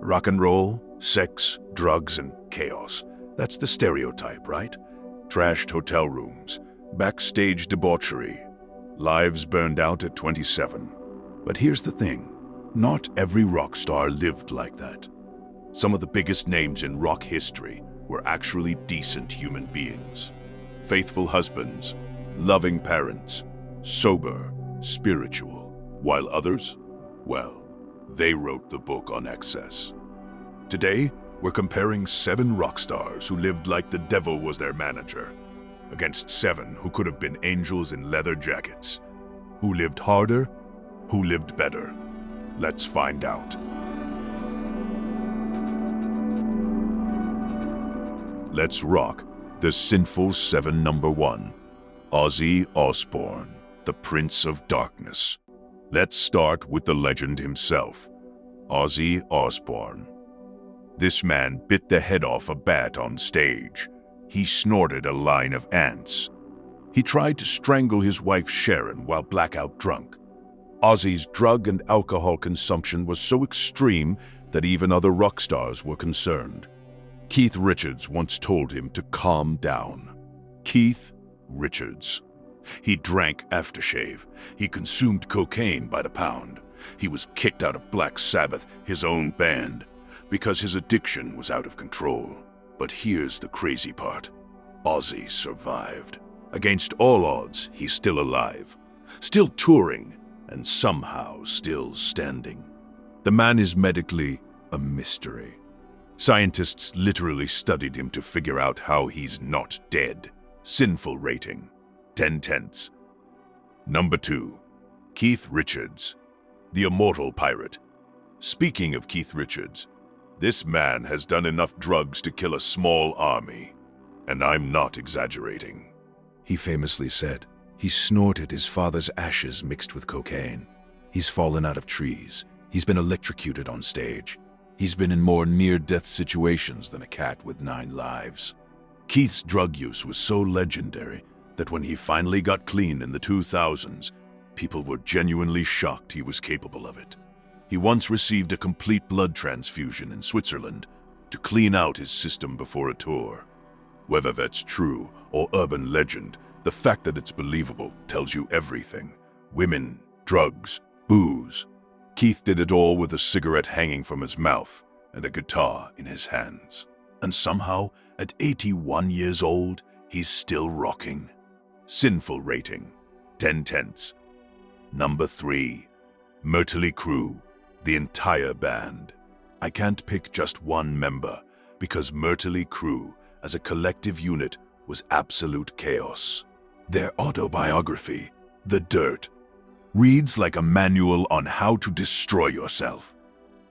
Rock and roll, sex, drugs, and chaos. That's the stereotype, right? Trashed hotel rooms, backstage debauchery, lives burned out at 27. But here's the thing, not every rock star lived like that. Some of the biggest names in rock history were actually decent human beings. Faithful husbands, loving parents, sober, spiritual. While others, well, they wrote the book on excess. Today, we're comparing 7 rock stars who lived like the devil was their manager, against 7 who could have been angels in leather jackets. Who lived harder? Who lived better? Let's find out. Let's rock the Sinful 7. Number 1. Ozzy Osbourne, the Prince of Darkness. Let's start with the legend himself, Ozzy Osbourne. This man bit the head off a bat on stage. He snorted a line of ants. He tried to strangle his wife Sharon while blackout drunk. Ozzy's drug and alcohol consumption was so extreme that even other rock stars were concerned. Keith Richards once told him to calm down. Keith Richards. He drank aftershave. He consumed cocaine by the pound. He was kicked out of Black Sabbath, his own band, because his addiction was out of control. But here's the crazy part. Ozzy survived. Against all odds, he's still alive, still touring, and somehow still standing. The man is medically a mystery. Scientists literally studied him to figure out how he's not dead. Sinful rating, 10/10. Number 2. Keith Richards, the immortal pirate. Speaking of Keith Richards, this man has done enough drugs to kill a small army, and I'm not exaggerating. He famously said he snorted his father's ashes mixed with cocaine. He's fallen out of trees. He's been electrocuted on stage. He's been in more near-death situations than a cat with 9 lives. Keith's drug use was so legendary that when he finally got clean in the 2000s, people were genuinely shocked he was capable of it. He once received a complete blood transfusion in Switzerland to clean out his system before a tour. Whether that's true or urban legend, the fact that it's believable tells you everything. Women, drugs, booze. Keith did it all with a cigarette hanging from his mouth and a guitar in his hands. And somehow, at 81 years old, he's still rocking. Sinful rating, 10/10. Number 3. Mötley Crüe, the entire band. I can't pick just one member, because Mötley Crüe, as a collective unit, was absolute chaos. Their autobiography, The Dirt, reads like a manual on how to destroy yourself.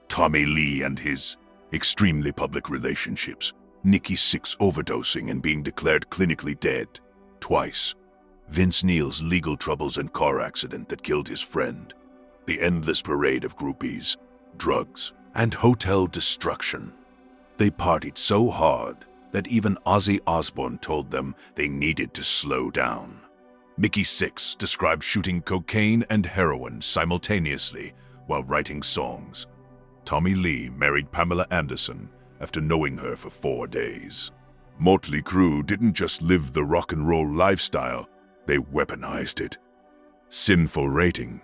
Tommy Lee and his extremely public relationships, Nikki Sixx overdosing and being declared clinically dead twice, Vince Neil's legal troubles and car accident that killed his friend, the endless parade of groupies, drugs, and hotel destruction. They partied so hard that even Ozzy Osbourne told them they needed to slow down. Mickey Sixx described shooting cocaine and heroin simultaneously while writing songs. Tommy Lee married Pamela Anderson after knowing her for 4 days. Mötley Crüe didn't just live the rock and roll lifestyle, they weaponized it. Sinful rating,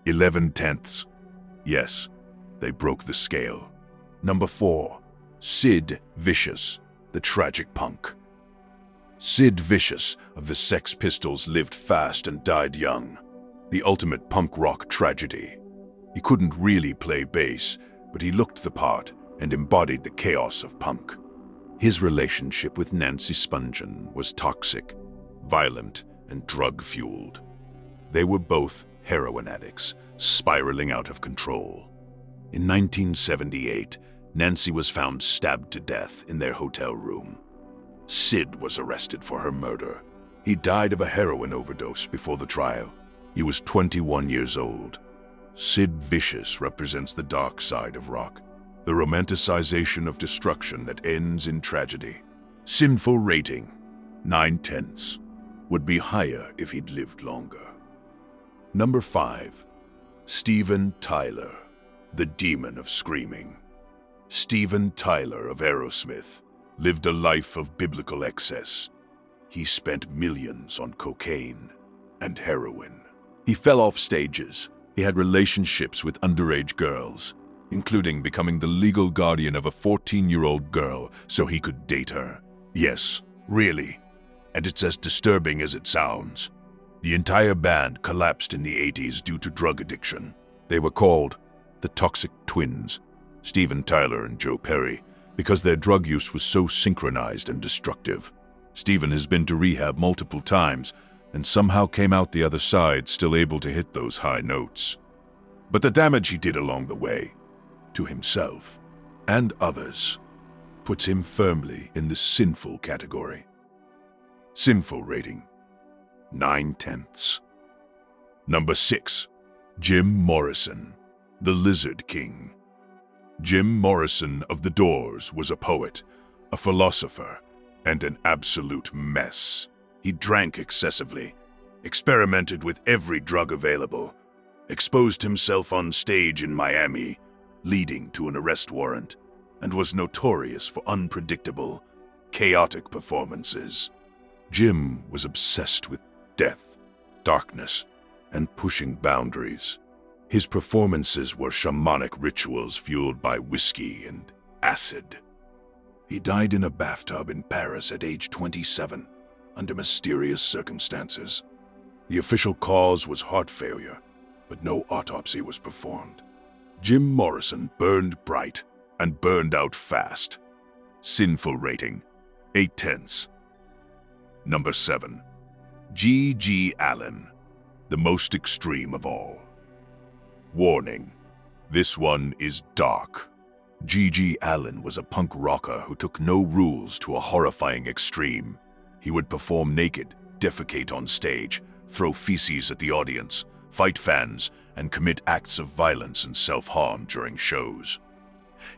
11/10. Yes, they broke the scale. Number 4. Sid Vicious, the tragic punk. Sid Vicious of the Sex Pistols lived fast and died young. The ultimate punk rock tragedy. He couldn't really play bass, but he looked the part and embodied the chaos of punk. His relationship with Nancy Spungen was toxic, violent, and drug-fueled. They were both heroin addicts, spiraling out of control. In 1978, Nancy was found stabbed to death in their hotel room. Sid was arrested for her murder. He died of a heroin overdose before the trial. He was 21 years old. Sid Vicious represents the dark side of rock, the romanticization of destruction that ends in tragedy. Sinful rating, 9/10. Would be higher if he'd lived longer. Number 5. Steven Tyler, the demon of screaming. Steven Tyler of Aerosmith lived a life of biblical excess. He spent millions on cocaine and heroin. He fell off stages. He had relationships with underage girls, including becoming the legal guardian of a 14-year-old girl so he could date her. Yes, really. And it's as disturbing as it sounds. The entire band collapsed in the 80s due to drug addiction. They were called the Toxic Twins, Steven Tyler and Joe Perry, because their drug use was so synchronized and destructive. Steven has been to rehab multiple times and somehow came out the other side still able to hit those high notes. But the damage he did along the way, to himself and others, puts him firmly in the sinful category. Sinful rating, 9/10. Number 6. Jim Morrison, the Lizard King. Jim Morrison of The Doors was a poet, a philosopher, and an absolute mess. He drank excessively, experimented with every drug available, exposed himself on stage in Miami, leading to an arrest warrant, and was notorious for unpredictable, chaotic performances. Jim was obsessed with death, darkness, and pushing boundaries. His performances were shamanic rituals fueled by whiskey and acid. He died in a bathtub in Paris at age 27, under mysterious circumstances. The official cause was heart failure, but no autopsy was performed. Jim Morrison burned bright and burned out fast. Sinful rating, 8/10. Number 7. G.G. Allin, the most extreme of all. Warning, this one is dark. G.G. Allin was a punk rocker who took no rules to a horrifying extreme. He would perform naked, defecate on stage, throw feces at the audience, fight fans, and commit acts of violence and self-harm during shows.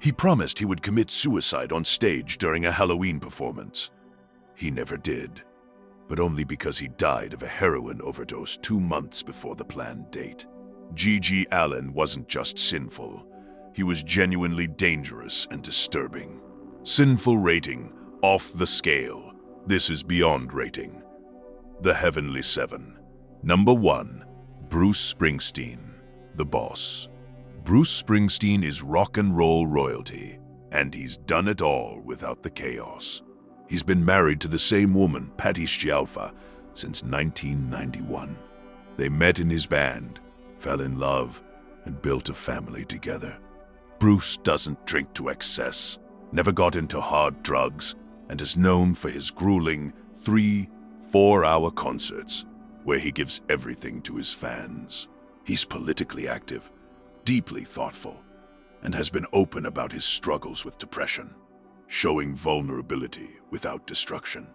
He promised he would commit suicide on stage during a Halloween performance. He never did, but only because he died of a heroin overdose 2 months before the planned date. G.G. Allin wasn't just sinful. He was genuinely dangerous and disturbing. Sinful rating, off the scale. This is beyond rating. The Heavenly 7. Number 1. Bruce Springsteen, the boss. Bruce Springsteen is rock and roll royalty, and he's done it all without the chaos. He's been married to the same woman, Patti Scialfa, since 1991. They met in his band, fell in love, and built a family together. Bruce doesn't drink to excess, never got into hard drugs, and is known for his grueling 3-4-hour concerts where he gives everything to his fans. He's politically active, deeply thoughtful, and has been open about his struggles with depression, showing vulnerability without destruction.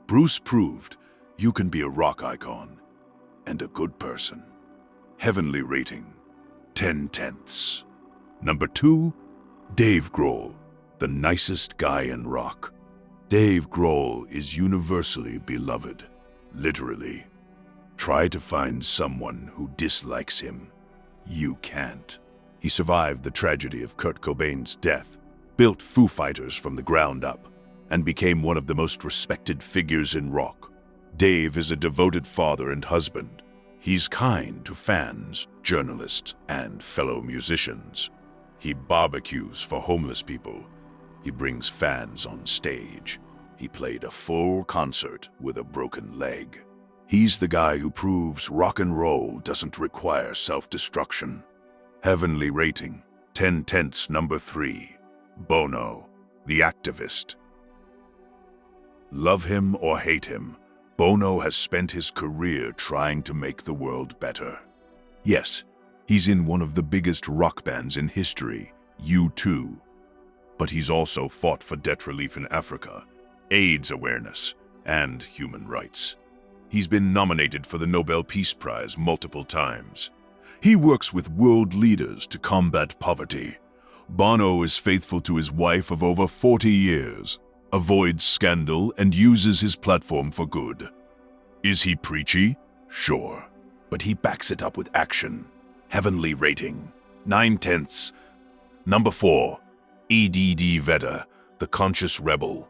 Bruce proved you can be a rock icon and a good person. Heavenly rating, 10/10. Number 2, Dave Grohl, the nicest guy in rock. Dave Grohl is universally beloved, literally. Try to find someone who dislikes him. You can't. He survived the tragedy of Kurt Cobain's death, built Foo Fighters from the ground up, and became one of the most respected figures in rock. Dave is a devoted father and husband. He's kind to fans, journalists, and fellow musicians. He barbecues for homeless people. He brings fans on stage. He played a full concert with a broken leg. He's the guy who proves rock and roll doesn't require self-destruction. Heavenly rating, 10/10. Number 3, Bono, the activist. Love him or hate him, Bono has spent his career trying to make the world better. Yes, he's in one of the biggest rock bands in history, U2. But he's also fought for debt relief in Africa, AIDS awareness, and human rights. He's been nominated for the Nobel Peace Prize multiple times. He works with world leaders to combat poverty. Bono is faithful to his wife of over 40 years, avoids scandal, and uses his platform for good. Is he preachy? Sure, but he backs it up with action. Heavenly rating, 9/10. Number 4, Eddie Vedder, the conscious rebel.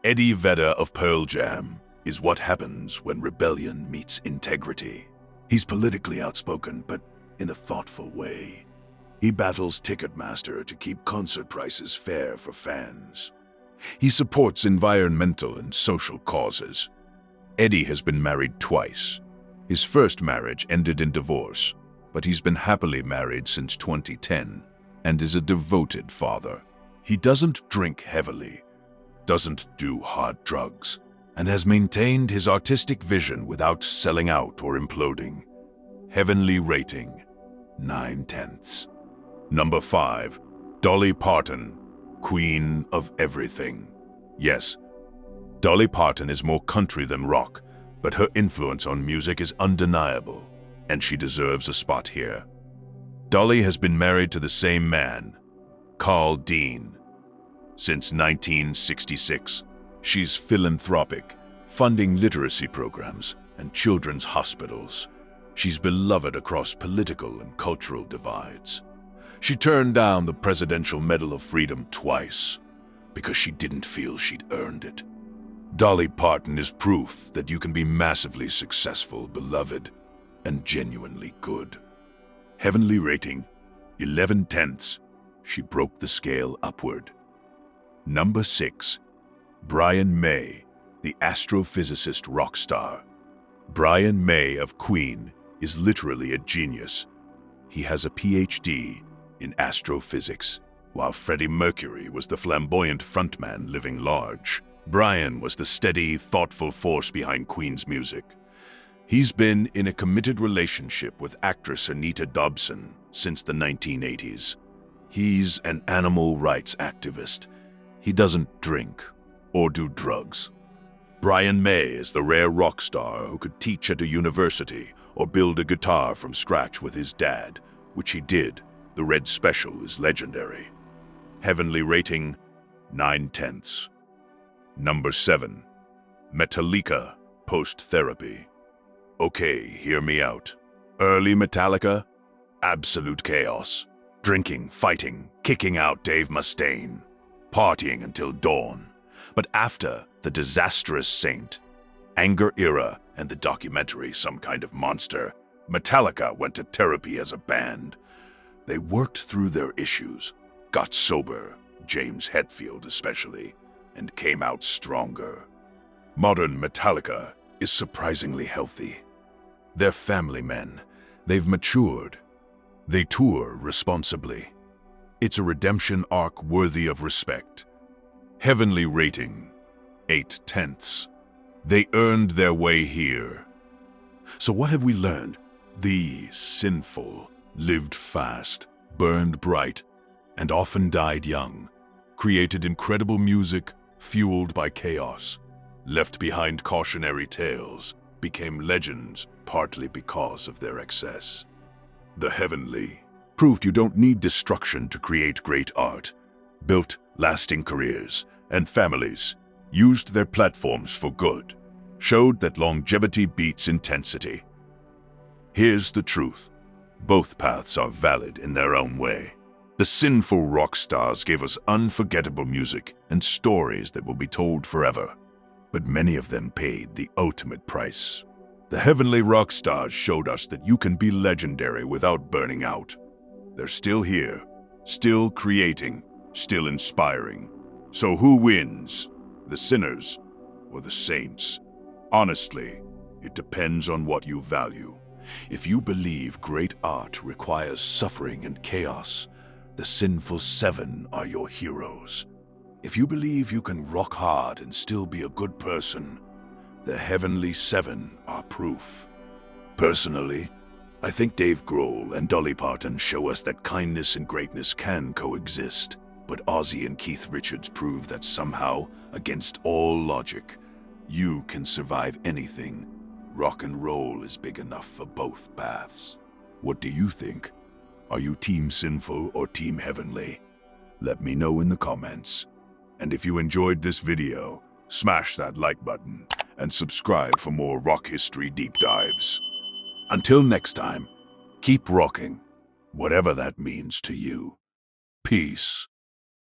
Eddie Vedder of Pearl Jam is what happens when rebellion meets integrity. He's politically outspoken, but in a thoughtful way. He battles Ticketmaster to keep concert prices fair for fans. He supports environmental and social causes. Eddie has been married twice. His first marriage ended in divorce, but he's been happily married since 2010 and is a devoted father. He doesn't drink heavily, doesn't do hard drugs, and has maintained his artistic vision without selling out or imploding. Heavenly rating, 9/10. Number 5, Dolly Parton, Queen of Everything. Yes, Dolly Parton is more country than rock, but her influence on music is undeniable, and she deserves a spot here. Dolly has been married to the same man, Carl Dean, since 1966. She's philanthropic, funding literacy programs and children's hospitals. She's beloved across political and cultural divides. She turned down the Presidential Medal of Freedom twice because she didn't feel she'd earned it. Dolly Parton is proof that you can be massively successful, beloved, and genuinely good. Heavenly rating, 11/10. She broke the scale upward. Number 6, Brian May, the astrophysicist rock star. Brian May of Queen is literally a genius. He has a PhD in astrophysics, while Freddie Mercury was the flamboyant frontman living large. Brian was the steady, thoughtful force behind Queen's music. He's been in a committed relationship with actress Anita Dobson since the 1980s. He's an animal rights activist. He doesn't drink or do drugs. Brian May is the rare rock star who could teach at a university or build a guitar from scratch with his dad, which he did. The Red Special is legendary. Heavenly rating, 9/10. Number 7, Metallica, Post-Therapy. Okay, hear me out. Early Metallica, absolute chaos. Drinking, fighting, kicking out Dave Mustaine, partying until dawn. But after The Disastrous Saint, Anger Era, and the documentary Some Kind of Monster, Metallica went to therapy as a band. They worked through their issues, got sober, James Hetfield especially, and came out stronger. Modern Metallica is surprisingly healthy. They're family men. They've matured. They tour responsibly. It's a redemption arc worthy of respect. Heavenly rating, 8/10. They earned their way here. So what have we learned? The sinful lived fast, burned bright, and often died young, created incredible music fueled by chaos, left behind cautionary tales, became legends partly because of their excess. The heavenly proved you don't need destruction to create great art, built lasting careers and families, used their platforms for good, showed that longevity beats intensity. Here's the truth. Both paths are valid in their own way. The sinful rock stars gave us unforgettable music and stories that will be told forever, but many of them paid the ultimate price. The heavenly rock stars showed us that you can be legendary without burning out. They're still here, still creating, still inspiring. So who wins? The sinners or the saints? Honestly, it depends on what you value. If you believe great art requires suffering and chaos, the sinful 7 are your heroes. If you believe you can rock hard and still be a good person, the heavenly 7 are proof. Personally, I think Dave Grohl and Dolly Parton show us that kindness and greatness can coexist, but Ozzy and Keith Richards prove that somehow, against all logic, you can survive anything. Rock and roll is big enough for both paths. What do you think? Are you Team Sinful or Team Heavenly? Let me know in the comments. And if you enjoyed this video, smash that like button and subscribe for more rock history deep dives. Until next time, keep rocking, whatever that means to you. Peace.